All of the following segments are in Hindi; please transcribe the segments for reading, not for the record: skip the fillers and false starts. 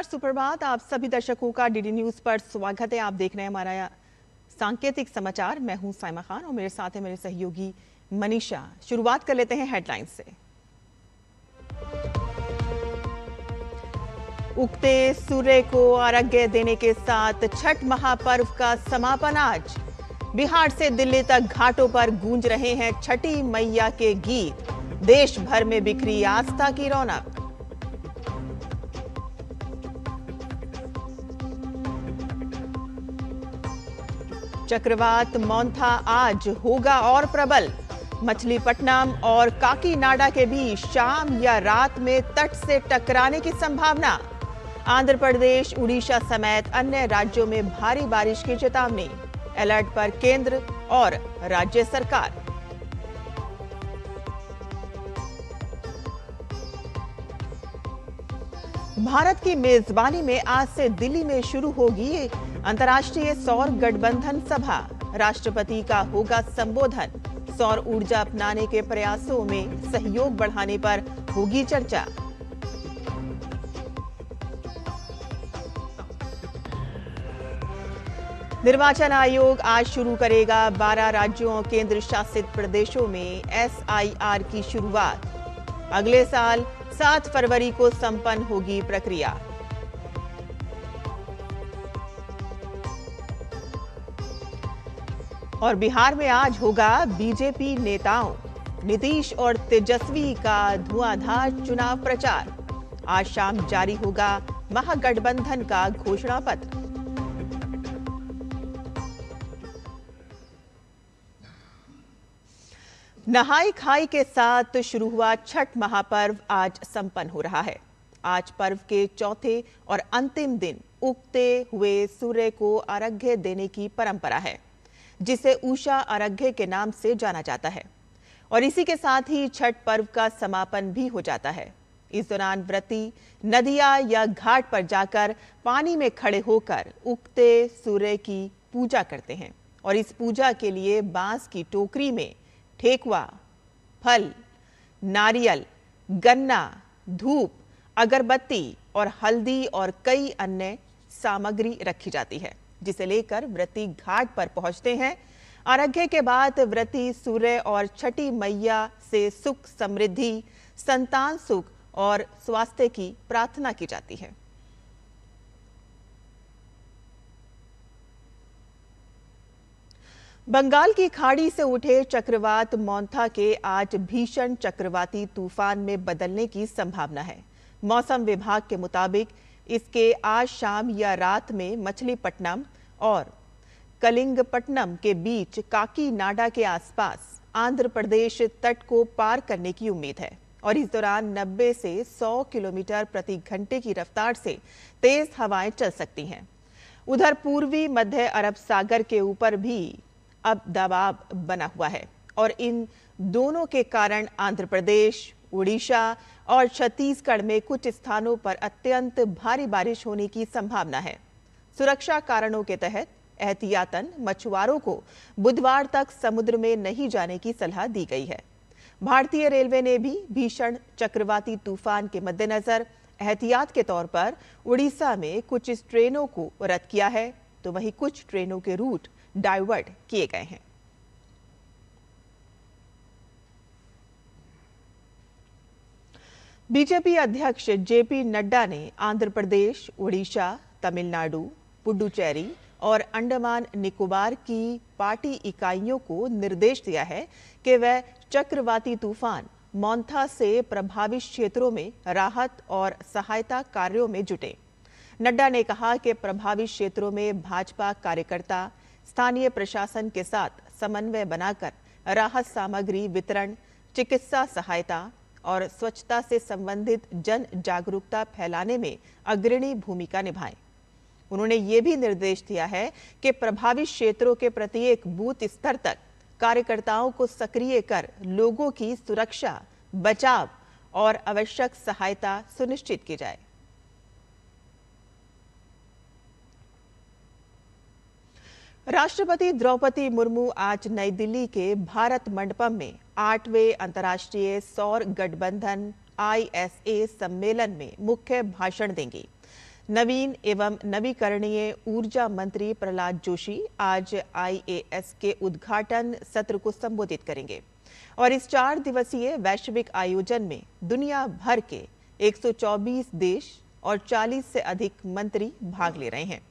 नमस्कार, सुप्रभात। आप सभी दर्शकों का डीडी न्यूज पर स्वागत है। आप देख रहे हैं हमारा सांकेतिक समाचार। मैं हूं साइमा खान और मेरे साथ है मेरे सहयोगी मनीषा। शुरुआत कर लेते हैं हेडलाइंस से। उगते सूर्य को अर्घ्य देने के साथ छठ महापर्व का समापन आज। बिहार से दिल्ली तक घाटों पर गूंज रहे हैं छठी मैया के गीत। देश भर में बिखरी आस्था की रौनक। चक्रवात मोंथा आज होगा और प्रबल। मछलीपट्टनम और काकीनाडा के बीच शाम या रात में तट से टकराने की संभावना। आंध्र प्रदेश, उड़ीसा समेत अन्य राज्यों में भारी बारिश की चेतावनी। अलर्ट पर केंद्र और राज्य सरकार। भारत की मेजबानी में आज से दिल्ली में शुरू होगी अंतर्राष्ट्रीय सौर गठबंधन सभा। राष्ट्रपति का होगा संबोधन। सौर ऊर्जा अपनाने के प्रयासों में सहयोग बढ़ाने पर होगी चर्चा। निर्वाचन आयोग आज शुरू करेगा 12 राज्यों और केंद्र शासित प्रदेशों में SIR की शुरुआत। अगले साल 7 फरवरी को संपन्न होगी प्रक्रिया। और बिहार में आज होगा बीजेपी नेताओं नीतीश और तेजस्वी का धुआंधार चुनाव प्रचार। आज शाम जारी होगा महागठबंधन का घोषणा पत्र। नहाई खाई के साथ शुरू हुआ छठ महापर्व आज संपन्न हो रहा है। आज पर्व के चौथे और अंतिम दिन उगते हुए सूर्य को अर्घ्य देने की परंपरा है, जिसे उषा अर्घ्य के नाम से जाना जाता है। और इसी के साथ ही छठ पर्व का समापन भी हो जाता है। इस दौरान व्रती नदियां या घाट पर जाकर पानी में खड़े होकर उगते सूर्य की पूजा करते हैं। और इस पूजा के लिए बांस की टोकरी में ठेकुआ, फल, नारियल, गन्ना, धूप, अगरबत्ती और हल्दी और कई अन्य सामग्री रखी जाती है, जिसे लेकर व्रती घाट पर पहुंचते हैं। अर्घ्य के बाद व्रती सूर्य और छठी मैया से सुख समृद्धि, संतान सुख और स्वास्थ्य की प्रार्थना की जाती है। बंगाल की खाड़ी से उठे चक्रवात मोंथा के आज भीषण चक्रवाती तूफान में बदलने की संभावना है। मौसम विभाग के मुताबिक इसके आज शाम या रात में मछलीपट्टनम और कलिंगपट्टनम के बीच काकीनाडा के आसपास आंध्र प्रदेश तट को पार करने की उम्मीद है। और इस दौरान 90 से 100 किलोमीटर प्रति घंटे की रफ्तार से तेज हवाएं चल सकती हैं। उधर पूर्वी मध्य अरब सागर के ऊपर भी अब दबाव बना हुआ है और इन दोनों के कारण आंध्र प्रदेश, उड़ीसा और छत्तीसगढ़ में कुछ स्थानों पर अत्यंत भारी बारिश होने की संभावना है। सुरक्षा कारणों के तहत एहतियातन मछुआरों को बुधवार तक समुद्र में नहीं जाने की सलाह दी गई है। भारतीय रेलवे ने भी भीषण चक्रवाती तूफान के मद्देनजर एहतियात के तौर पर उड़ीसा में कुछ ट्रेनों को रद्द किया है, तो वहीं कुछ ट्रेनों के रूट डाइवर्ट किए गए हैं। बीजेपी अध्यक्ष जेपी नड्डा ने आंध्र प्रदेश, उड़ीसा, तमिलनाडु, पुडुचेरी और अंडमान निकोबार की पार्टी इकाइयों को निर्देश दिया है कि वह चक्रवाती तूफान मोंथा से प्रभावित क्षेत्रों में राहत और सहायता कार्यों में जुटे। नड्डा ने कहा कि प्रभावित क्षेत्रों में भाजपा कार्यकर्ता स्थानीय प्रशासन के साथ समन्वय बनाकर राहत सामग्री वितरण, चिकित्सा सहायता और स्वच्छता से संबंधित जन जागरूकता फैलाने में अग्रणी भूमिका निभाएं। उन्होंने ये भी निर्देश दिया है कि प्रभावित क्षेत्रों के प्रत्येक बूथ स्तर तक कार्यकर्ताओं को सक्रिय कर लोगों की सुरक्षा, बचाव और आवश्यक सहायता सुनिश्चित की जाए। राष्ट्रपति द्रौपदी मुर्मू आज नई दिल्ली के भारत मंडपम में 8वें अंतर्राष्ट्रीय सौर गठबंधन ISA सम्मेलन में मुख्य भाषण देंगी। नवीन एवं नवीकरणीय ऊर्जा मंत्री प्रहलाद जोशी आज IAS के उद्घाटन सत्र को संबोधित करेंगे और इस 4 दिवसीय वैश्विक आयोजन में दुनिया भर के 124 देश और 40 से अधिक मंत्री भाग ले रहे हैं।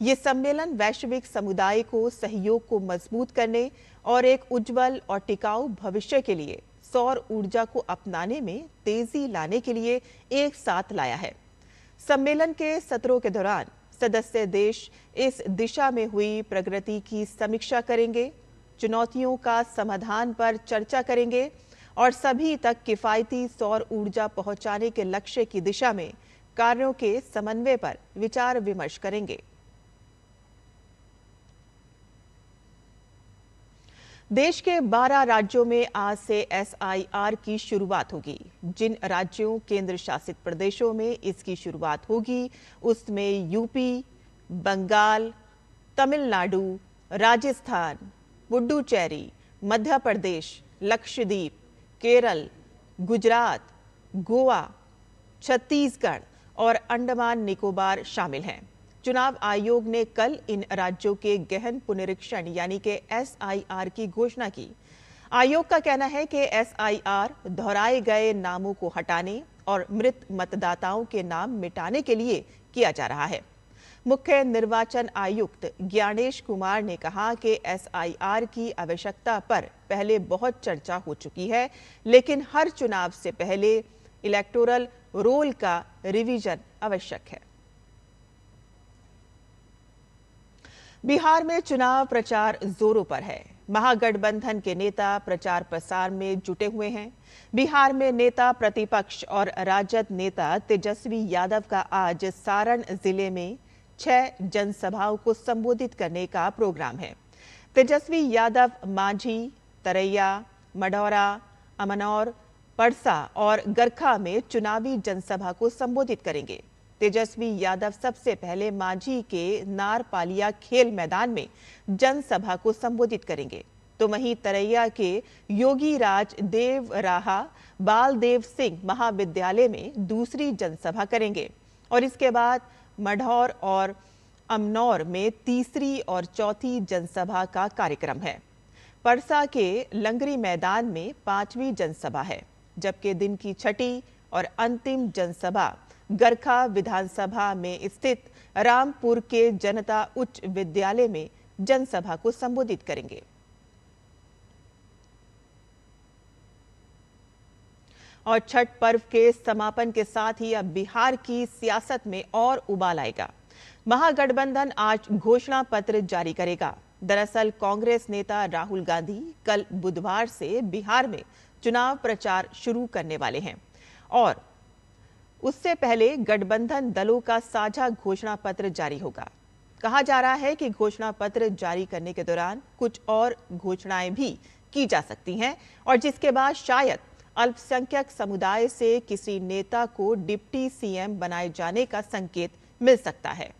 ये सम्मेलन वैश्विक समुदाय को सहयोग को मजबूत करने और एक उज्जवल और टिकाऊ भविष्य के लिए सौर ऊर्जा को अपनाने में तेजी लाने के लिए एक साथ लाया है। सम्मेलन के सत्रों के दौरान सदस्य देश इस दिशा में हुई प्रगति की समीक्षा करेंगे, चुनौतियों का समाधान पर चर्चा करेंगे और सभी तक किफायती सौर ऊर्जा पहुंचाने के लक्ष्य की दिशा में कार्यों के समन्वय पर विचार विमर्श करेंगे। देश के 12 राज्यों में आज से SIR की शुरुआत होगी। जिन राज्यों केंद्र शासित प्रदेशों में इसकी शुरुआत होगी उसमें यूपी, बंगाल, तमिलनाडु, राजस्थान, पुडुचेरी, मध्य प्रदेश, लक्षद्वीप, केरल, गुजरात, गोवा, छत्तीसगढ़ और अंडमान निकोबार शामिल हैं। चुनाव आयोग ने कल इन राज्यों के गहन पुनरीक्षण यानी कि SIR की घोषणा की। आयोग का कहना है कि SIR दोहराए गए नामों को हटाने और मृत मतदाताओं के नाम मिटाने के लिए किया जा रहा है। मुख्य निर्वाचन आयुक्त ज्ञानेश कुमार ने कहा कि SIR की आवश्यकता पर पहले बहुत चर्चा हो चुकी है, लेकिन हर चुनाव से पहले इलेक्टोरल रोल का रिवीजन आवश्यक है। बिहार में चुनाव प्रचार जोरों पर है। महागठबंधन के नेता प्रचार प्रसार में जुटे हुए हैं। बिहार में नेता प्रतिपक्ष और राजद नेता तेजस्वी यादव का आज सारण जिले में 6 जनसभाओं को संबोधित करने का प्रोग्राम है। तेजस्वी यादव मांझी, तरैया, मढ़ौरा, अमनौर, परसा और गरखा में चुनावी जनसभा को संबोधित करेंगे। तेजस्वी यादव सबसे पहले मांझी के नारपालिया खेल मैदान में जनसभा को संबोधित करेंगे, तो वहीं तरैया के योगी राज देवराहा बालदेव सिंह महाविद्यालय में दूसरी जनसभा करेंगे और इसके बाद मढ़ौर और अमनौर में तीसरी और चौथी जनसभा का कार्यक्रम है। परसा के लंगरी मैदान में 5वीं जनसभा है, जबकि दिन की छठी और अंतिम जनसभा गरखा विधानसभा में स्थित रामपुर के जनता उच्च विद्यालय में जनसभा को संबोधित करेंगे। और छठ पर्व के समापन के साथ ही अब बिहार की सियासत में और उबाल आएगा। महागठबंधन आज घोषणा पत्र जारी करेगा। दरअसल कांग्रेस नेता राहुल गांधी कल बुधवार से बिहार में चुनाव प्रचार शुरू करने वाले हैं और उससे पहले गठबंधन दलों का साझा घोषणा पत्र जारी होगा। कहा जा रहा है कि घोषणा पत्र जारी करने के दौरान कुछ और घोषणाएं भी की जा सकती हैं और जिसके बाद शायद अल्पसंख्यक समुदाय से किसी नेता को डिप्टी CM बनाए जाने का संकेत मिल सकता है।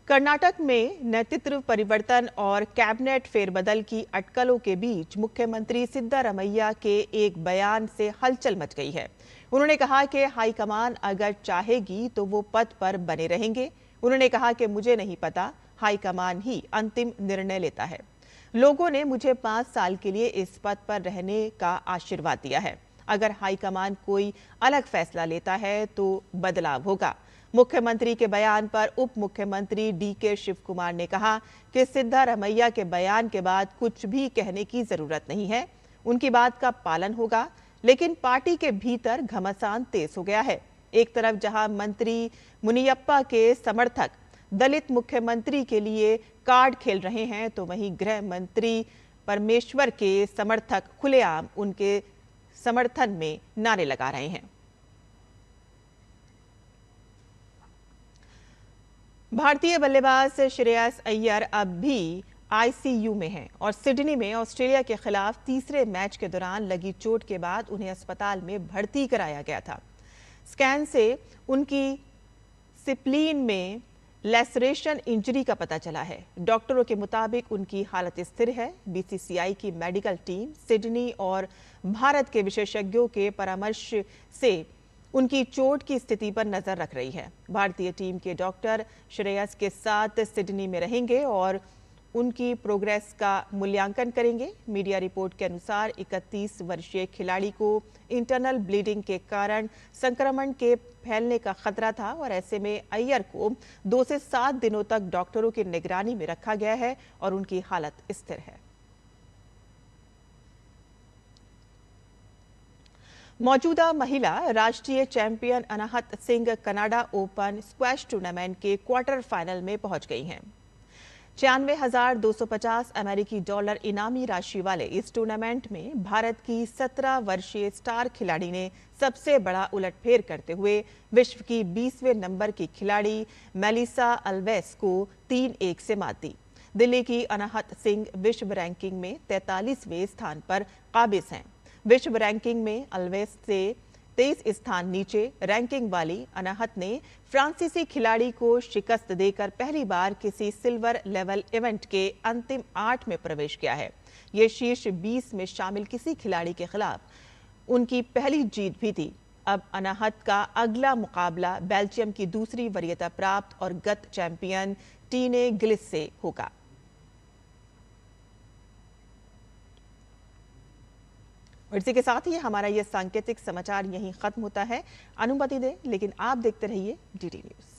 कर्नाटक में नेतृत्व परिवर्तन और कैबिनेट फेरबदल की अटकलों के बीच मुख्यमंत्री सिद्धारमैया के एक बयान से हलचल मच गई है। उन्होंने कहा कि हाईकमान अगर चाहेगी तो वो पद पर बने रहेंगे। उन्होंने कहा कि मुझे नहीं पता, हाईकमान ही अंतिम निर्णय लेता है। लोगों ने मुझे 5 साल के लिए इस पद पर रहने का आशीर्वाद दिया है। अगर हाईकमान कोई अलग फैसला लेता है तो बदलाव होगा। मुख्यमंत्री के बयान पर उप मुख्यमंत्री DK शिव कुमार ने कहा कि सिद्धारमैया के बयान के बाद कुछ भी कहने की जरूरत नहीं है। उनकी बात का पालन होगा, लेकिन पार्टी के भीतर घमासान तेज हो गया है। एक तरफ जहां मंत्री मुनियप्पा के समर्थक दलित मुख्यमंत्री के लिए कार्ड खेल रहे हैं, तो वहीं गृह मंत्री परमेश्वर के समर्थक खुलेआम उनके समर्थन में नारे लगा रहे हैं। भारतीय बल्लेबाज श्रेयस अय्यर अब भी ICU में हैं और सिडनी में ऑस्ट्रेलिया के खिलाफ तीसरे मैच के दौरान लगी चोट के बाद उन्हें अस्पताल में भर्ती कराया गया था। स्कैन से उनकी स्प्लीन में लेसरेशन इंजरी का पता चला है। डॉक्टरों के मुताबिक उनकी हालत स्थिर है। बीसीसीआई की मेडिकल टीम सिडनी और भारत के विशेषज्ञों के परामर्श से उनकी चोट की स्थिति पर नजर रख रही है। भारतीय टीम के डॉक्टर श्रेयस के साथ सिडनी में रहेंगे और उनकी प्रोग्रेस का मूल्यांकन करेंगे। मीडिया रिपोर्ट के अनुसार 31 वर्षीय खिलाड़ी को इंटरनल ब्लीडिंग के कारण संक्रमण के फैलने का खतरा था और ऐसे में अय्यर को 2 से 7 दिनों तक डॉक्टरों की निगरानी में रखा गया है और उनकी हालत स्थिर है। मौजूदा महिला राष्ट्रीय champion Anahat Singh Canada open squash tournament के क्वार्टर फाइनल में पहुंच गई हैं। 96,250 अमेरिकी डॉलर इनामी राशि वाले इस टूर्नामेंट में भारत की 17 वर्षीय स्टार खिलाड़ी ने सबसे बड़ा उलटफेर करते हुए विश्व की 20वें नंबर की खिलाड़ी मेलिसा अल्वेस को 3-1 से मात दी। दिल्ली की अनाहत सिंह विश्व रैंकिंग में 43वें स्थान पर काबिज हैं। विश्व रैंकिंग में अल्वेस से 23 स्थान नीचे रैंकिंग वाली अनाहत ने फ्रांसीसी खिलाड़ी को शिकस्त देकर पहली बार किसी सिल्वर लेवल इवेंट के अंतिम 8 में प्रवेश किया है। ये शीर्ष 20 में शामिल किसी खिलाड़ी के खिलाफ उनकी पहली जीत भी थी। अब अनाहत का अगला मुकाबला बेल्जियम की दूसरी वरीयता प्राप्त और गत चैंपियन टीने गिलिस से होगा। और इसी के साथ ही हमारा ये सांकेतिक समाचार यहीं खत्म होता है। अनुमति दें, लेकिन आप देखते रहिए DD न्यूज़।